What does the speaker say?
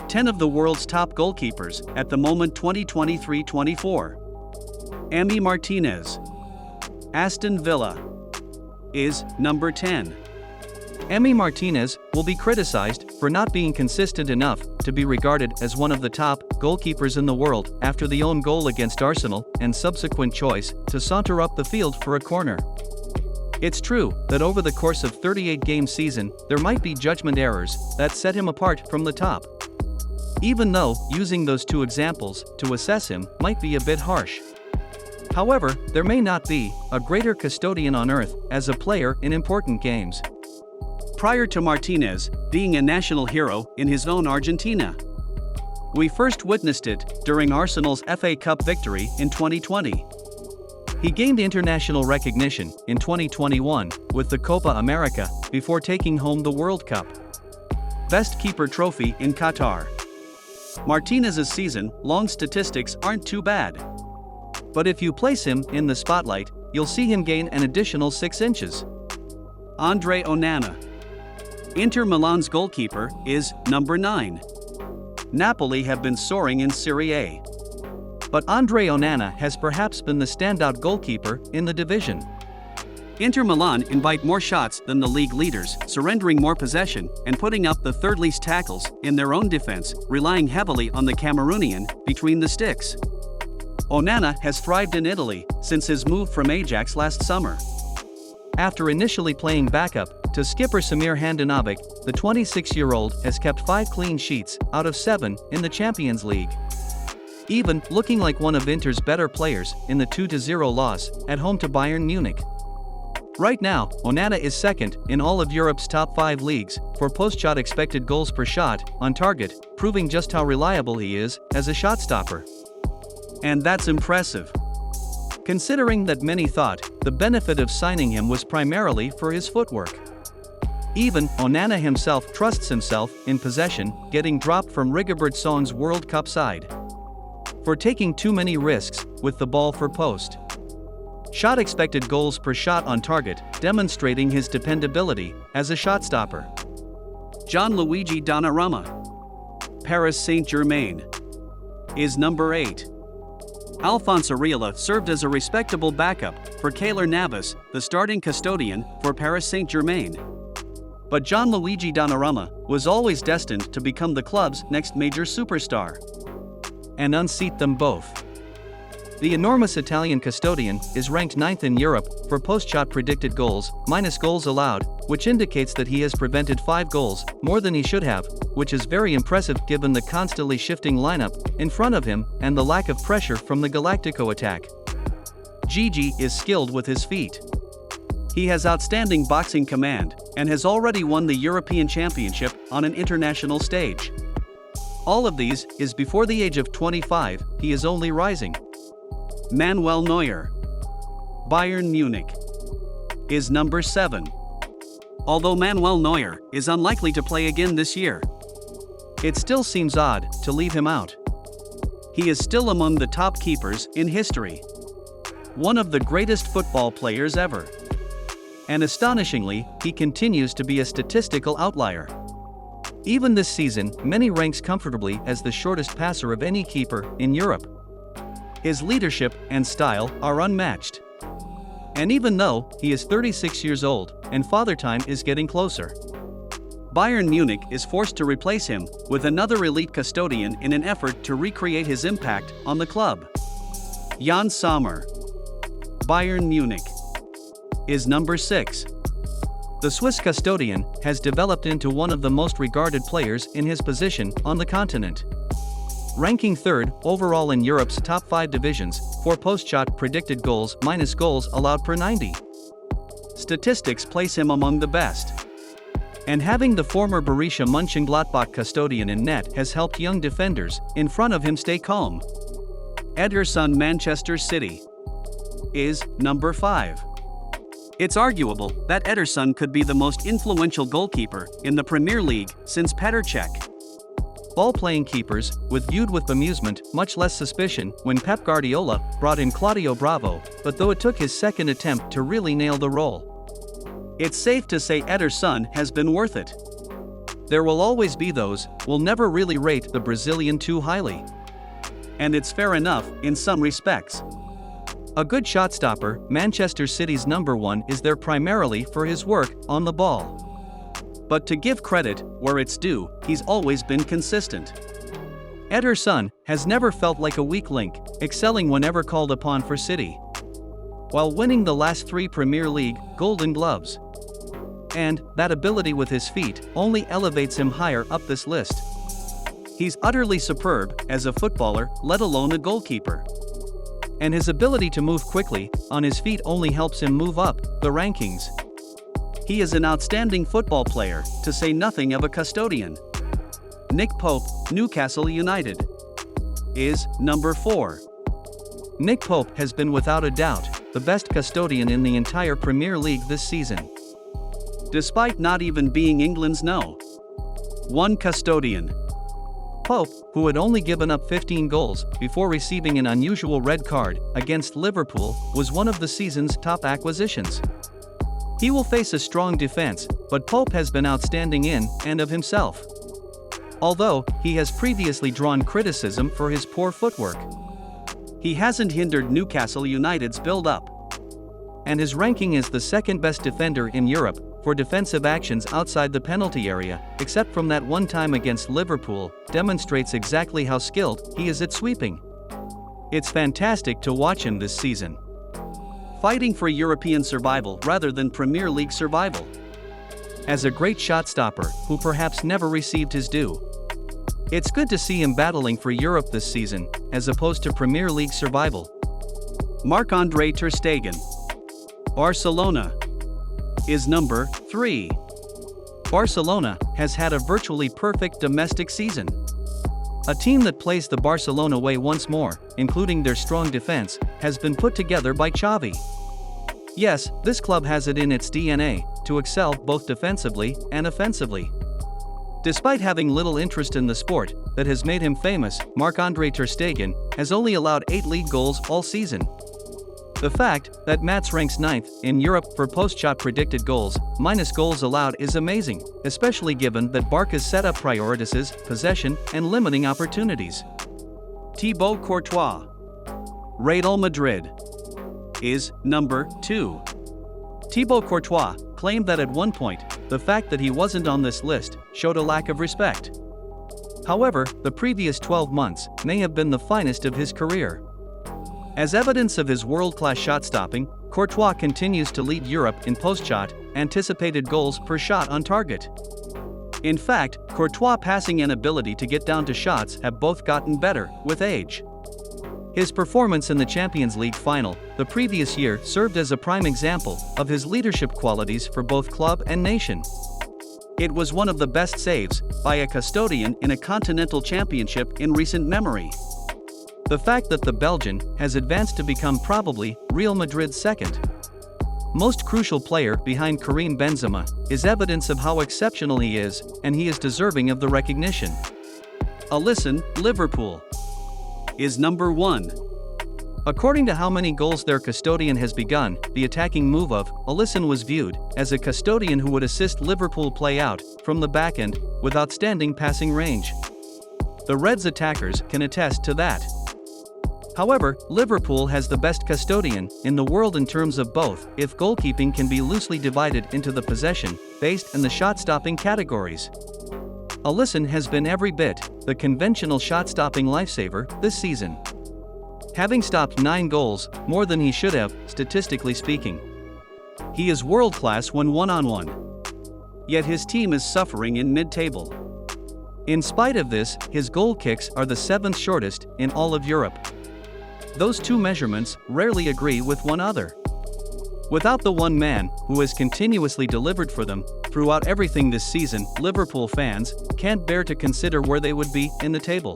10 of the world's top goalkeepers at the moment 2023-24. Emi Martinez. Aston Villa. Is number 10. Emi Martinez will be criticized for not being consistent enough to be regarded as one of the top goalkeepers in the world after the own goal against Arsenal and subsequent choice to saunter up the field for a corner. It's true that over the course of 38-game season, there might be judgment errors that set him apart from the top. Even though using those two examples to assess him might be a bit harsh. However, there may not be a greater custodian on earth as a player in important games. Prior to Martinez being a national hero in his own Argentina. We first witnessed it during Arsenal's FA Cup victory in 2020. He gained international recognition in 2021 with the Copa America before taking home the World Cup Best Keeper trophy in Qatar. Martinez's season-long statistics aren't too bad. But if you place him in the spotlight, you'll see him gain an additional 6 inches. Andre Onana. Inter Milan's goalkeeper is number 9. Napoli have been soaring in Serie A. But Andre Onana has perhaps been the standout goalkeeper in the division. Inter Milan invite more shots than the league leaders, surrendering more possession and putting up the third least tackles in their own defense, relying heavily on the Cameroonian between the sticks. Onana has thrived in Italy since his move from Ajax last summer. After initially playing backup to skipper Samir Handanovic, the 26-year-old has kept 5 clean sheets out of 7 in the Champions League. Even looking like one of Inter's better players in the 2-0 loss at home to Bayern Munich. Right now, Onana is second in all of Europe's top 5 leagues for post-shot expected goals per shot on target, proving just how reliable he is as a shot stopper. And that's impressive. Considering that many thought the benefit of signing him was primarily for his footwork. Even Onana himself trusts himself in possession, getting dropped from Rigobert Song's World Cup side for taking too many risks with the ball for post. Shot expected goals per shot on target, demonstrating his dependability as a shot stopper. Gianluigi Donnarumma. Paris Saint-Germain. Is number 8. Alphonse Areola served as a respectable backup for Kaale Navas, the starting custodian for Paris Saint-Germain. But Gianluigi Donnarumma was always destined to become the club's next major superstar. And unseat them both. The enormous Italian custodian is ranked 9th in Europe for post-shot predicted goals, minus goals allowed, which indicates that he has prevented 5 goals, more than he should have, which is very impressive given the constantly shifting lineup in front of him and the lack of pressure from the Galactico attack. Gigi is skilled with his feet. He has outstanding boxing command and has already won the European Championship on an international stage. All of these is before the age of 25, he is only rising. Manuel Neuer. Bayern Munich. Is number 7. Although Manuel Neuer is unlikely to play again this year, it still seems odd to leave him out. He is still among the top keepers in history. One of the greatest football players ever. And astonishingly, he continues to be a statistical outlier. Even this season, many ranks comfortably as the shortest passer of any keeper in Europe. His leadership and style are unmatched. And even though he is 36 years old and father time is getting closer, Bayern Munich is forced to replace him with another elite custodian in an effort to recreate his impact on the club. Jan Sommer. Bayern Munich. Is number 6. The Swiss custodian has developed into one of the most regarded players in his position on the continent. Ranking 3rd overall in Europe's top 5 divisions for post-shot predicted goals minus goals allowed per 90. Statistics place him among the best. And having the former Borussia Mönchengladbach custodian in net has helped young defenders in front of him stay calm. Ederson. Manchester City. Is number 5. It's arguable that Ederson could be the most influential goalkeeper in the Premier League since Petr Cech. Ball-playing keepers were viewed with amusement, much less suspicion, when Pep Guardiola brought in Claudio Bravo, but though it took his second attempt to really nail the role, it's safe to say Ederson has been worth it. There will always be those will never really rate the Brazilian too highly. And it's fair enough in some respects. A good shot stopper, Manchester City's number one, is there primarily for his work on the ball. But to give credit where it's due, he's always been consistent. Ederson has never felt like a weak link, excelling whenever called upon for City, while winning the last 3 Premier League Golden Gloves. And that ability with his feet only elevates him higher up this list. He's utterly superb as a footballer, let alone a goalkeeper. And his ability to move quickly on his feet only helps him move up the rankings. He is an outstanding football player, to say nothing of a custodian. Nick Pope, Newcastle United, is number 4. Nick Pope has been without a doubt the best custodian in the entire Premier League this season. Despite not even being England's No. 1 custodian. Pope, who had only given up 15 goals before receiving an unusual red card against Liverpool, was one of the season's top acquisitions. He will face a strong defense, but Pope has been outstanding in and of himself. Although he has previously drawn criticism for his poor footwork, he hasn't hindered Newcastle United's build-up. And his ranking as the second best defender in Europe for defensive actions outside the penalty area, except from that one time against Liverpool, demonstrates exactly how skilled he is at sweeping. It's fantastic to watch him this season, fighting for European survival rather than Premier League survival. As a great shot stopper who perhaps never received his due. It's good to see him battling for Europe this season, as opposed to Premier League survival. Marc-Andre ter Stegen, Barcelona, is number 3. Barcelona has had a virtually perfect domestic season. A team that plays the Barcelona way once more, including their strong defense, has been put together by Xavi. Yes, this club has it in its DNA to excel both defensively and offensively. Despite having little interest in the sport that has made him famous, Marc-Andre ter Stegen has only allowed 8 league goals all season. The fact that Mats ranks 9th in Europe for post-shot predicted goals, minus goals allowed, is amazing, especially given that Barca's setup prioritizes possession and limiting opportunities. Thibaut Courtois, Real Madrid, is number 2. Thibaut Courtois claimed that at one point, the fact that he wasn't on this list showed a lack of respect. However, the previous 12 months may have been the finest of his career. As evidence of his world-class shot-stopping, Courtois continues to lead Europe in post-shot anticipated goals per shot on target. In fact, Courtois' passing and ability to get down to shots have both gotten better with age. His performance in the Champions League final the previous year served as a prime example of his leadership qualities for both club and nation. It was one of the best saves by a custodian in a continental championship in recent memory. The fact that the Belgian has advanced to become probably Real Madrid's second most crucial player behind Karim Benzema is evidence of how exceptional he is, and he is deserving of the recognition. Alisson, Liverpool, is number 1. According to how many goals their custodian has begun, the attacking move of Alisson was viewed as a custodian who would assist Liverpool play out from the back end with outstanding passing range. The Reds' attackers can attest to that. However, Liverpool has the best custodian in the world in terms of both, if goalkeeping can be loosely divided into the possession-based and the shot-stopping categories. Alisson has been every bit the conventional shot-stopping lifesaver this season, having stopped 9 goals, more than he should have, statistically speaking. He is world-class when one-on-one. Yet his team is suffering in mid-table. In spite of this, his goal kicks are the 7th shortest in all of Europe. Those two measurements rarely agree with one another. Without the one man who has continuously delivered for them throughout everything this season, Liverpool fans can't bear to consider where they would be in the table.